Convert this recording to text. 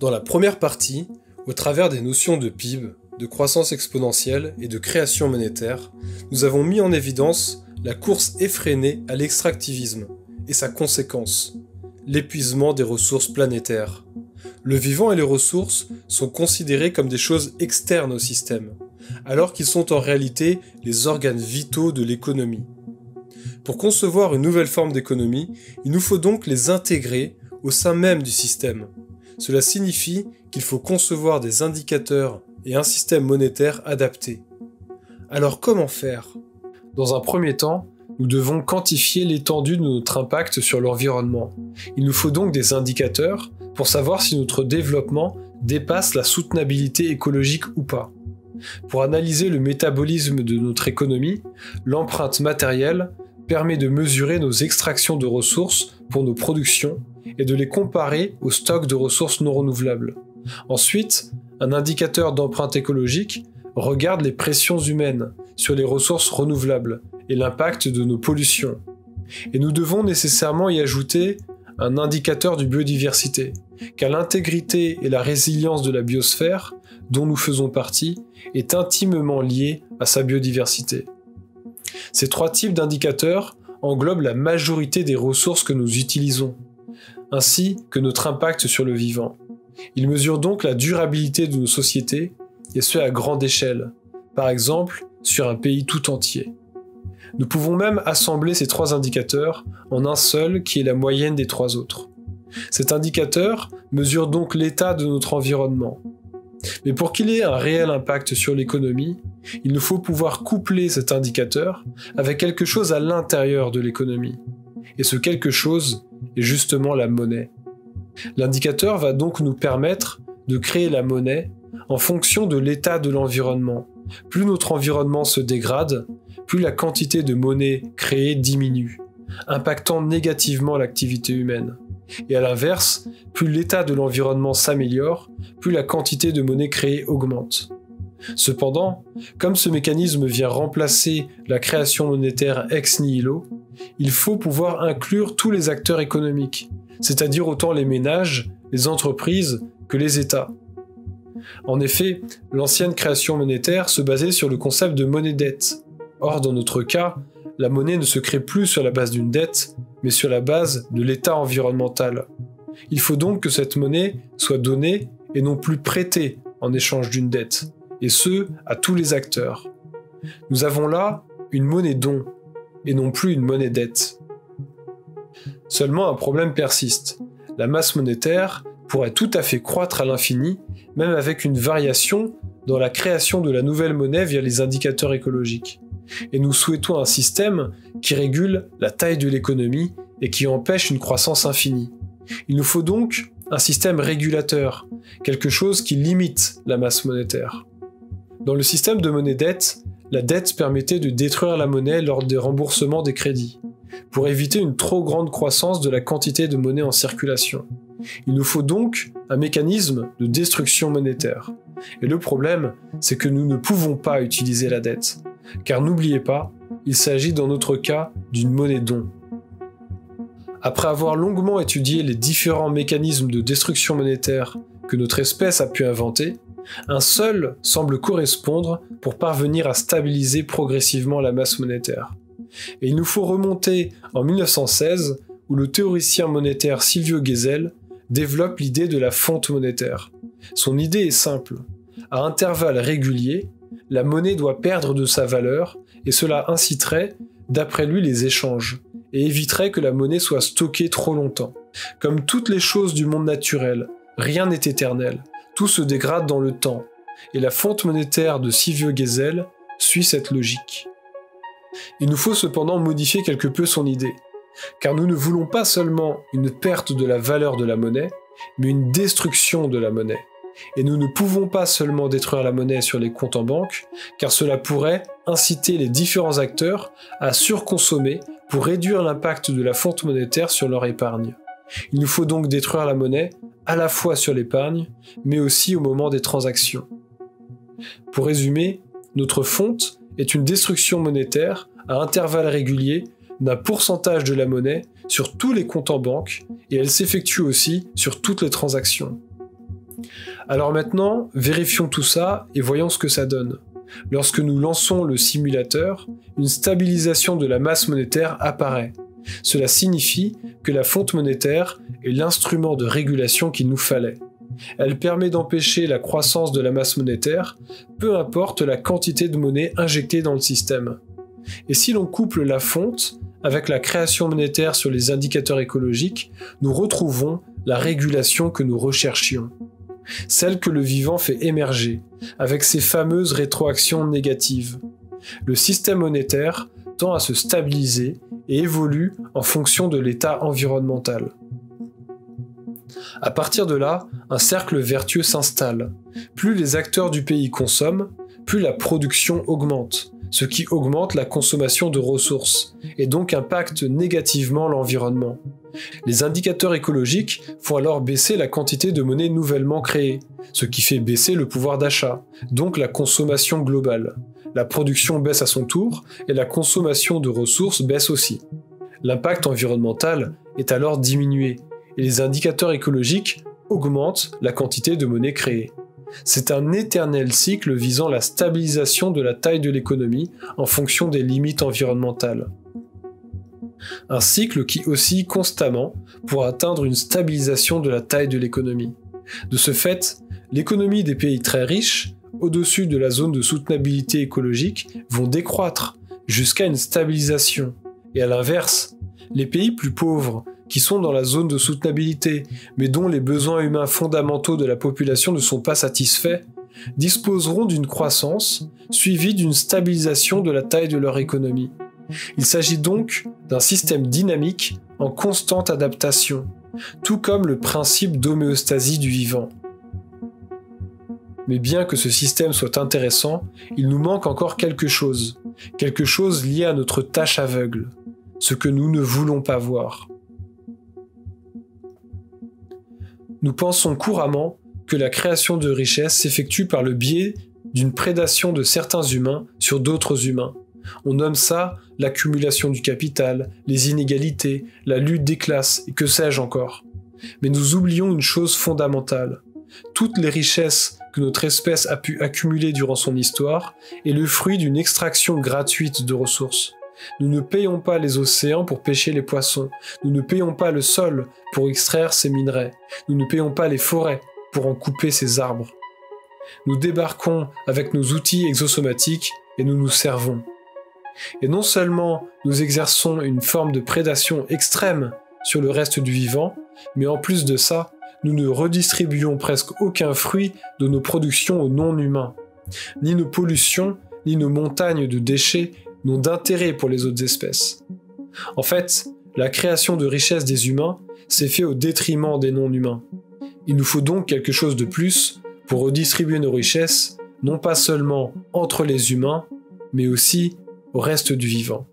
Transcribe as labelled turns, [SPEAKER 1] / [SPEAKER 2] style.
[SPEAKER 1] Dans la première partie, au travers des notions de PIB, de croissance exponentielle et de création monétaire, nous avons mis en évidence la course effrénée à l'extractivisme et sa conséquence, l'épuisement des ressources planétaires. Le vivant et les ressources sont considérés comme des choses externes au système, alors qu'ils sont en réalité les organes vitaux de l'économie. Pour concevoir une nouvelle forme d'économie, il nous faut donc les intégrer au sein même du système. Cela signifie qu'il faut concevoir des indicateurs et un système monétaire adapté. Alors comment faire ? Dans un premier temps, nous devons quantifier l'étendue de notre impact sur l'environnement. Il nous faut donc des indicateurs pour savoir si notre développement dépasse la soutenabilité écologique ou pas. Pour analyser le métabolisme de notre économie, l'empreinte matérielle permet de mesurer nos extractions de ressources pour nos productions et de les comparer aux stocks de ressources non renouvelables. Ensuite, un indicateur d'empreinte écologique regarde les pressions humaines sur les ressources renouvelables et l'impact de nos pollutions. Et nous devons nécessairement y ajouter un indicateur de biodiversité, car l'intégrité et la résilience de la biosphère, dont nous faisons partie, est intimement liée à sa biodiversité. Ces trois types d'indicateurs englobent la majorité des ressources que nous utilisons, ainsi que notre impact sur le vivant. Ils mesurent donc la durabilité de nos sociétés, et ce à grande échelle, par exemple sur un pays tout entier. Nous pouvons même assembler ces trois indicateurs en un seul qui est la moyenne des trois autres. Cet indicateur mesure donc l'état de notre environnement. Mais pour qu'il ait un réel impact sur l'économie, il nous faut pouvoir coupler cet indicateur avec quelque chose à l'intérieur de l'économie. Et ce quelque chose est justement la monnaie. L'indicateur va donc nous permettre de créer la monnaie en fonction de l'état de l'environnement. Plus notre environnement se dégrade, plus la quantité de monnaie créée diminue, impactant négativement l'activité humaine. Et à l'inverse, plus l'état de l'environnement s'améliore, plus la quantité de monnaie créée augmente. Cependant, comme ce mécanisme vient remplacer la création monétaire ex nihilo, il faut pouvoir inclure tous les acteurs économiques, c'est-à-dire autant les ménages, les entreprises que les États. En effet, l'ancienne création monétaire se basait sur le concept de monnaie-dette. Or, dans notre cas, la monnaie ne se crée plus sur la base d'une dette, mais sur la base de l'état environnemental. Il faut donc que cette monnaie soit donnée et non plus prêtée en échange d'une dette, et ce, à tous les acteurs. Nous avons là une monnaie don, et non plus une monnaie dette. Seulement un problème persiste. La masse monétaire pourrait tout à fait croître à l'infini, même avec une variation dans la création de la nouvelle monnaie via les indicateurs écologiques. Et nous souhaitons un système qui régule la taille de l'économie et qui empêche une croissance infinie. Il nous faut donc un système régulateur, quelque chose qui limite la masse monétaire. Dans le système de monnaie-dette, la dette permettait de détruire la monnaie lors des remboursements des crédits, pour éviter une trop grande croissance de la quantité de monnaie en circulation. Il nous faut donc un mécanisme de destruction monétaire. Et le problème, c'est que nous ne pouvons pas utiliser la dette. Car n'oubliez pas, il s'agit dans notre cas d'une monnaie don. Après avoir longuement étudié les différents mécanismes de destruction monétaire que notre espèce a pu inventer, un seul semble correspondre pour parvenir à stabiliser progressivement la masse monétaire. Et il nous faut remonter en 1916, où le théoricien monétaire Silvio Gesell développe l'idée de la fonte monétaire. Son idée est simple. À intervalles réguliers, la monnaie doit perdre de sa valeur et cela inciterait, d'après lui, les échanges et éviterait que la monnaie soit stockée trop longtemps. Comme toutes les choses du monde naturel, rien n'est éternel, tout se dégrade dans le temps et la fonte monétaire de Silvio Gesell suit cette logique. Il nous faut cependant modifier quelque peu son idée, car nous ne voulons pas seulement une perte de la valeur de la monnaie, mais une destruction de la monnaie. Et nous ne pouvons pas seulement détruire la monnaie sur les comptes en banque, car cela pourrait inciter les différents acteurs à surconsommer pour réduire l'impact de la fonte monétaire sur leur épargne. Il nous faut donc détruire la monnaie à la fois sur l'épargne, mais aussi au moment des transactions. Pour résumer, notre fonte est une destruction monétaire à intervalles réguliers d'un pourcentage de la monnaie sur tous les comptes en banque et elle s'effectue aussi sur toutes les transactions. Alors maintenant, vérifions tout ça et voyons ce que ça donne. Lorsque nous lançons le simulateur, une stabilisation de la masse monétaire apparaît. Cela signifie que la fonte monétaire est l'instrument de régulation qu'il nous fallait. Elle permet d'empêcher la croissance de la masse monétaire, peu importe la quantité de monnaie injectée dans le système. Et si l'on couple la fonte avec la création monétaire sur les indicateurs écologiques, nous retrouvons la régulation que nous recherchions. Celle que le vivant fait émerger, avec ses fameuses rétroactions négatives. Le système monétaire tend à se stabiliser et évolue en fonction de l'état environnemental. À partir de là, un cercle vertueux s'installe. Plus les acteurs du pays consomment, plus la production augmente, ce qui augmente la consommation de ressources, et donc impacte négativement l'environnement. Les indicateurs écologiques font alors baisser la quantité de monnaie nouvellement créée, ce qui fait baisser le pouvoir d'achat, donc la consommation globale. La production baisse à son tour, et la consommation de ressources baisse aussi. L'impact environnemental est alors diminué, et les indicateurs écologiques augmentent la quantité de monnaie créée. C'est un éternel cycle visant la stabilisation de la taille de l'économie en fonction des limites environnementales. Un cycle qui oscille constamment pour atteindre une stabilisation de la taille de l'économie. De ce fait, l'économie des pays très riches, au-dessus de la zone de soutenabilité écologique, vont décroître jusqu'à une stabilisation. Et à l'inverse, les pays plus pauvres, qui sont dans la zone de soutenabilité, mais dont les besoins humains fondamentaux de la population ne sont pas satisfaits, disposeront d'une croissance suivie d'une stabilisation de la taille de leur économie. Il s'agit donc d'un système dynamique en constante adaptation, tout comme le principe d'homéostasie du vivant. Mais bien que ce système soit intéressant, il nous manque encore quelque chose lié à notre tâche aveugle, ce que nous ne voulons pas voir. Nous pensons couramment que la création de richesses s'effectue par le biais d'une prédation de certains humains sur d'autres humains. On nomme ça l'accumulation du capital, les inégalités, la lutte des classes et que sais-je encore. Mais nous oublions une chose fondamentale. Toutes les richesses que notre espèce a pu accumuler durant son histoire est le fruit d'une extraction gratuite de ressources. Nous ne payons pas les océans pour pêcher les poissons. Nous ne payons pas le sol pour extraire ses minerais. Nous ne payons pas les forêts pour en couper ses arbres. Nous débarquons avec nos outils exosomatiques et nous nous servons. Et non seulement nous exerçons une forme de prédation extrême sur le reste du vivant, mais en plus de ça, nous ne redistribuons presque aucun fruit de nos productions aux non-humains. Ni nos pollutions, ni nos montagnes de déchets n'ont d'intérêt pour les autres espèces. En fait, la création de richesses des humains s'est faite au détriment des non-humains. Il nous faut donc quelque chose de plus pour redistribuer nos richesses, non pas seulement entre les humains, mais aussi au reste du vivant.